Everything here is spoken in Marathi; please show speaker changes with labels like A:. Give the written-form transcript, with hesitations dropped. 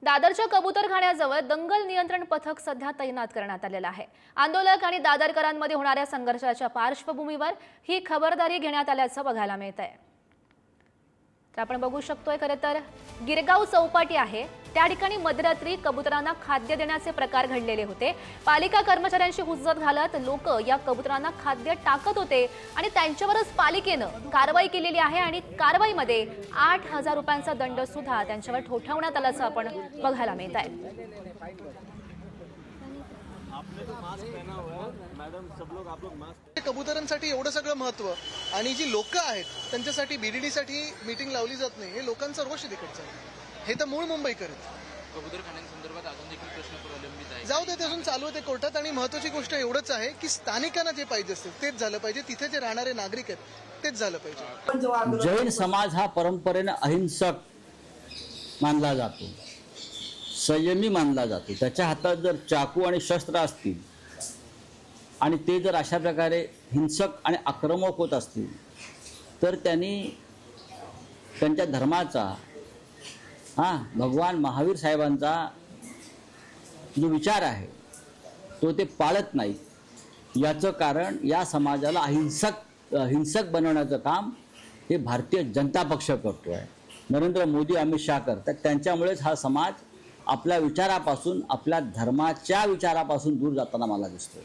A: दादरच्या कबूतरखान्याजवळ दंगल नियंत्रण पथक सध्या तैनात करण्यात आलेलं आहे। आंदोलक आणि दादरकरांमध्ये होणाऱ्या संघर्षाच्या पार्श्वभूमीवर ही खबरदारी घेण्यात आल्याचं बघायला मिळतंय। तर आपण बघू शकतोय खरं तर गिरगाव चौपाटी आहे, त्या ठिकाणी मध्यरात्री कबुतरांना खाद्य देण्याचे प्रकार घडलेले होते। पालिका कर्मचाऱ्यांशी हुज्जत घालत लोक या कबुतरांना खाद्य टाकत होते आणि त्यांच्यावरच पालिकेनं कारवाई केलेली आहे आणि कारवाईमध्ये 8,000 रुपयांचा दंड सुद्धा त्यांच्यावर ठोठावण्यात आल्याचं आपण बघायला मिळत आहे।
B: कबुतरांसाठी एवढं सगळं महत्त्व आणि जी लोक आहेत त्यांच्यासाठी बीडीडी साठी मीटिंग लावली जात नाही, हे लोकांचा रोष तिकडचा हे तर मूळ मुंबईकर आहेत।
C: कबूतरखान्यांसंदर्भात अजून देखील प्रश्न प्रलंबित आहे,
B: जाऊ दे, ते अजून चालू आहे ते कोर्टात। आणि महत्त्वाची गोष्ट एवढंच आहे की स्थानिकांना जे पाहिजे असते तेच झालं पाहिजे, तिथे जे राहणारे नागरिक आहेत तेच झालं पाहिजे।
D: जैन समाज हा परंपरेने अहिंसक मानला जातो, संयमी मानला जातो। त्याच्या हातात जर चाकू आणि शस्त्र असतील आणि ते जर अशा प्रकारे हिंसक आणि आक्रमक होत असतील तर त्यांनी त्यांच्या धर्माचा भगवान महावीर साहेबांचा जो विचार आहे तो ते पाळत नाहीत। याचं कारण या समाजाला हिंसक बनवण्याचं काम हे भारतीय जनता पक्ष करतो आहे, नरेंद्र मोदी अमित शाह करतात। त्यांच्यामुळेच हा समाज आपल्या विचारापासून, आपल्या धर्माच्या विचारापासून दूर जाताना मला दिसतोय।